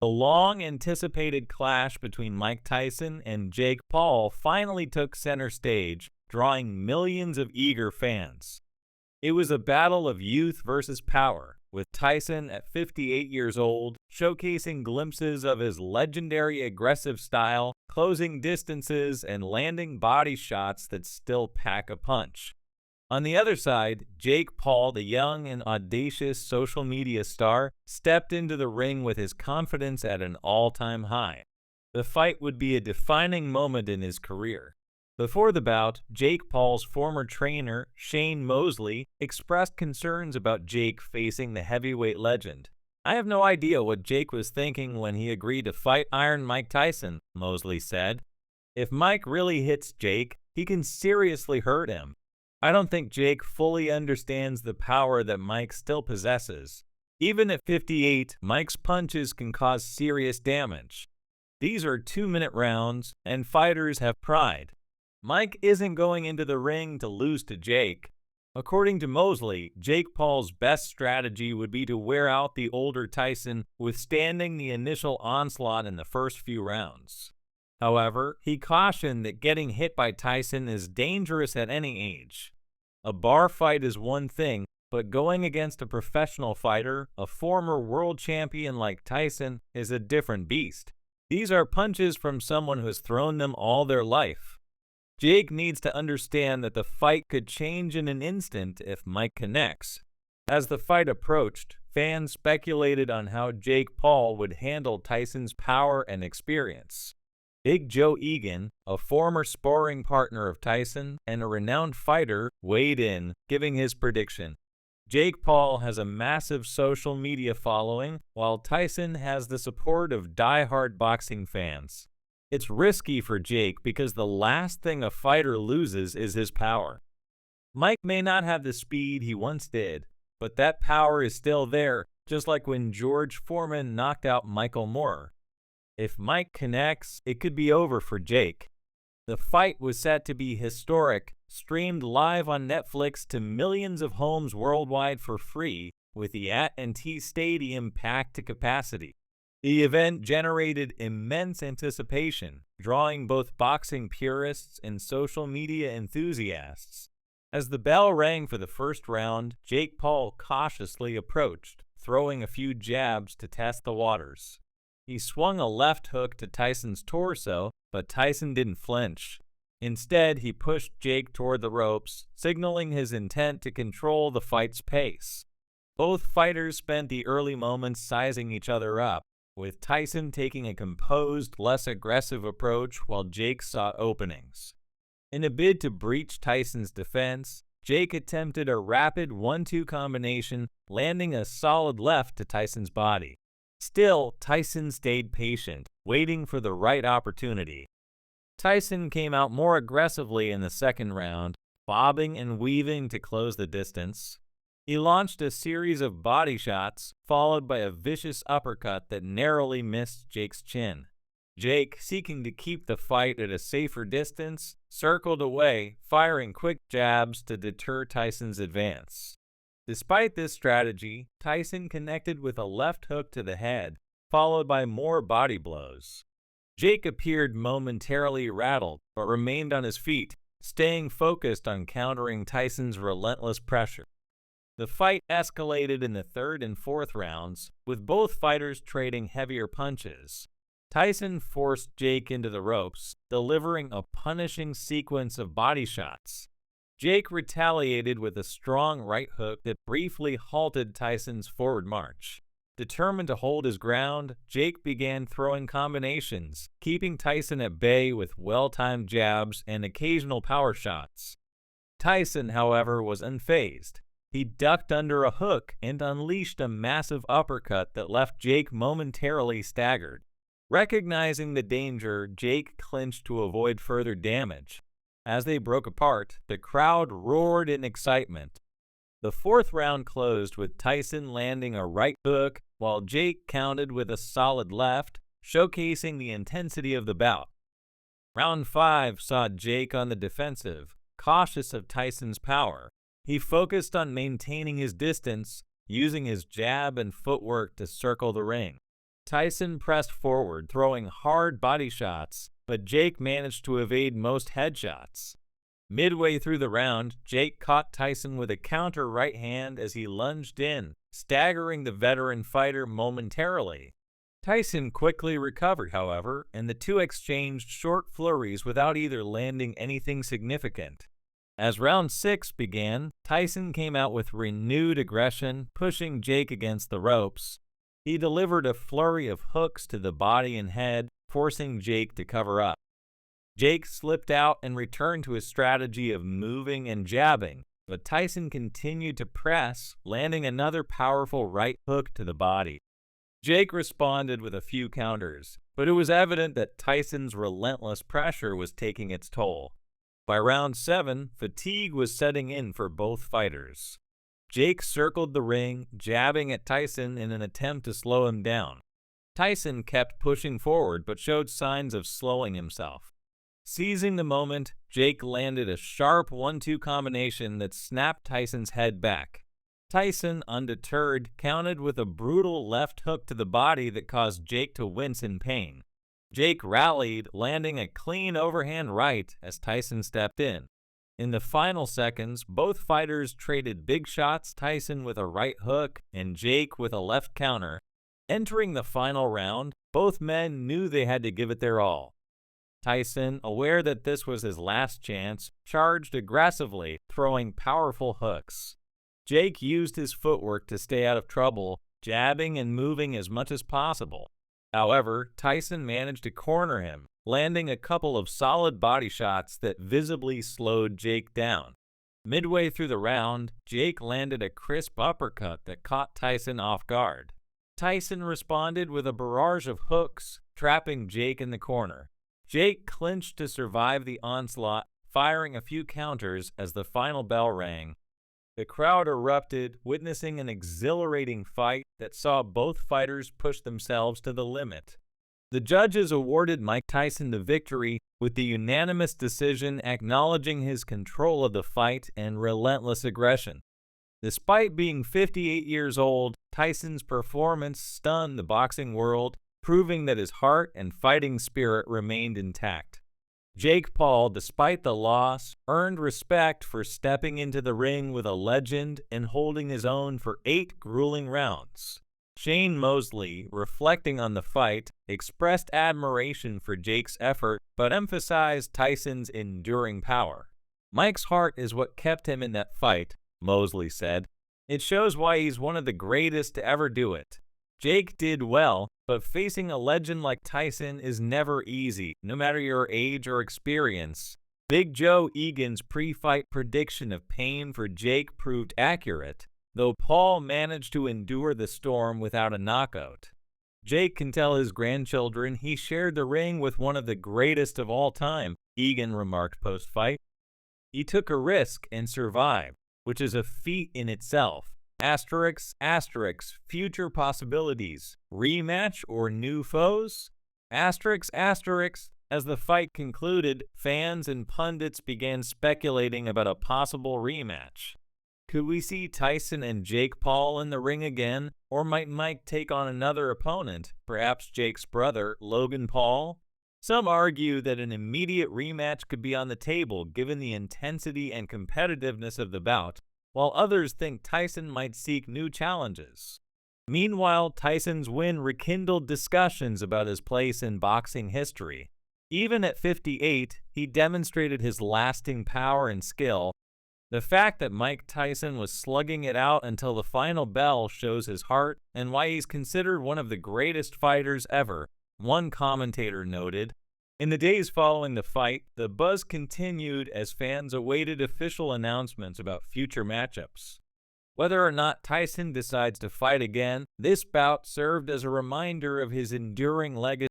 The long-anticipated clash between Mike Tyson and Jake Paul finally took center stage, drawing millions of eager fans. It was a battle of youth versus power, with Tyson at 58 years old, showcasing glimpses of his legendary aggressive style, closing distances, and landing body shots that still pack a punch. On the other side, Jake Paul, the young and audacious social media star, stepped into the ring with his confidence at an all-time high. The fight would be a defining moment in his career. Before the bout, Jake Paul's former trainer, Shane Mosley, expressed concerns about Jake facing the heavyweight legend. "I have no idea what Jake was thinking when he agreed to fight Iron Mike Tyson," Mosley said. "If Mike really hits Jake, he can seriously hurt him. I don't think Jake fully understands the power that Mike still possesses. Even at 58, Mike's punches can cause serious damage. These are 2-minute rounds, and fighters have pride. Mike isn't going into the ring to lose to Jake." According to Mosley, Jake Paul's best strategy would be to wear out the older Tyson, withstanding the initial onslaught in the first few rounds. However, he cautioned that getting hit by Tyson is dangerous at any age. A bar fight is one thing, but going against a professional fighter, a former world champion like Tyson, is a different beast. These are punches from someone who has thrown them all their life. Jake needs to understand that the fight could change in an instant if Mike connects. As the fight approached, fans speculated on how Jake Paul would handle Tyson's power and experience. Big Joe Egan, a former sparring partner of Tyson and a renowned fighter, weighed in, giving his prediction. Jake Paul has a massive social media following, while Tyson has the support of die-hard boxing fans. It's risky for Jake because the last thing a fighter loses is his power. Mike may not have the speed he once did, but that power is still there, just like when George Foreman knocked out Michael Moore. If Mike connects, it could be over for Jake. The fight was set to be historic, streamed live on Netflix to millions of homes worldwide for free, with the at&T Stadium packed to capacity. The event generated immense anticipation, drawing both boxing purists and social media enthusiasts. As the bell rang for the first round, Jake Paul cautiously approached, throwing a few jabs to test the waters. He swung a left hook to Tyson's torso, but Tyson didn't flinch. Instead, he pushed Jake toward the ropes, signaling his intent to control the fight's pace. Both fighters spent the early moments sizing each other up, with Tyson taking a composed, less aggressive approach while Jake sought openings. In a bid to breach Tyson's defense, Jake attempted a rapid 1-2 combination, landing a solid left to Tyson's body. Still, Tyson stayed patient, waiting for the right opportunity. Tyson came out more aggressively in the second round, bobbing and weaving to close the distance. He launched a series of body shots, followed by a vicious uppercut that narrowly missed Jake's chin. Jake, seeking to keep the fight at a safer distance, circled away, firing quick jabs to deter Tyson's advance. Despite this strategy, Tyson connected with a left hook to the head, followed by more body blows. Jake appeared momentarily rattled, but remained on his feet, staying focused on countering Tyson's relentless pressure. The fight escalated in the third and fourth rounds, with both fighters trading heavier punches. Tyson forced Jake into the ropes, delivering a punishing sequence of body shots. Jake retaliated with a strong right hook that briefly halted Tyson's forward march. Determined to hold his ground, Jake began throwing combinations, keeping Tyson at bay with well-timed jabs and occasional power shots. Tyson, however, was unfazed. He ducked under a hook and unleashed a massive uppercut that left Jake momentarily staggered. Recognizing the danger, Jake clinched to avoid further damage. As they broke apart, the crowd roared in excitement. The fourth round closed with Tyson landing a right hook, while Jake countered with a solid left, showcasing the intensity of the bout. Round 5 saw Jake on the defensive, cautious of Tyson's power. He focused on maintaining his distance, using his jab and footwork to circle the ring. Tyson pressed forward, throwing hard body shots, but Jake managed to evade most headshots. Midway through the round, Jake caught Tyson with a counter right hand as he lunged in, staggering the veteran fighter momentarily. Tyson quickly recovered, however, and the two exchanged short flurries without either landing anything significant. As round 6 began, Tyson came out with renewed aggression, pushing Jake against the ropes. He delivered a flurry of hooks to the body and head, forcing Jake to cover up. Jake slipped out and returned to his strategy of moving and jabbing, but Tyson continued to press, landing another powerful right hook to the body. Jake responded with a few counters, but it was evident that Tyson's relentless pressure was taking its toll. By round 7, fatigue was setting in for both fighters. Jake circled the ring, jabbing at Tyson in an attempt to slow him down. Tyson kept pushing forward but showed signs of slowing himself. Seizing the moment, Jake landed a sharp 1-2 combination that snapped Tyson's head back. Tyson, undeterred, countered with a brutal left hook to the body that caused Jake to wince in pain. Jake rallied, landing a clean overhand right as Tyson stepped in. In the final seconds, both fighters traded big shots, Tyson with a right hook and Jake with a left counter. Entering the final round, both men knew they had to give it their all. Tyson, aware that this was his last chance, charged aggressively, throwing powerful hooks. Jake used his footwork to stay out of trouble, jabbing and moving as much as possible. However, Tyson managed to corner him, landing a couple of solid body shots that visibly slowed Jake down. Midway through the round, Jake landed a crisp uppercut that caught Tyson off guard. Tyson responded with a barrage of hooks, trapping Jake in the corner. Jake clinched to survive the onslaught, firing a few counters as the final bell rang. The crowd erupted, witnessing an exhilarating fight that saw both fighters push themselves to the limit. The judges awarded Mike Tyson the victory, with the unanimous decision acknowledging his control of the fight and relentless aggression. Despite being 58 years old, Tyson's performance stunned the boxing world, proving that his heart and fighting spirit remained intact. Jake Paul, despite the loss, earned respect for stepping into the ring with a legend and holding his own for 8 grueling rounds. Shane Mosley, reflecting on the fight, expressed admiration for Jake's effort but emphasized Tyson's enduring power. "Mike's heart is what kept him in that fight," Mosley said. "It shows why he's one of the greatest to ever do it." Jake did well, but facing a legend like Tyson is never easy, no matter your age or experience. Big Joe Egan's pre-fight prediction of pain for Jake proved accurate, though Paul managed to endure the storm without a knockout. Jake can tell his grandchildren he shared the ring with one of the greatest of all time, Egan remarked post-fight. "He took a risk and survived, which is a feat in itself. Asterisk, asterisk, future possibilities, rematch or new foes? Asterisk, asterisk." As the fight concluded, fans and pundits began speculating about a possible rematch. Could we see Tyson and Jake Paul in the ring again, or might Mike take on another opponent, perhaps Jake's brother, Logan Paul? Some argue that an immediate rematch could be on the table given the intensity and competitiveness of the bout, while others think Tyson might seek new challenges. Meanwhile, Tyson's win rekindled discussions about his place in boxing history. Even at 58, he demonstrated his lasting power and skill. The fact that Mike Tyson was slugging it out until the final bell shows his heart and why he's considered one of the greatest fighters ever, one commentator noted. In the days following the fight, the buzz continued as fans awaited official announcements about future matchups. Whether or not Tyson decides to fight again, this bout served as a reminder of his enduring legacy.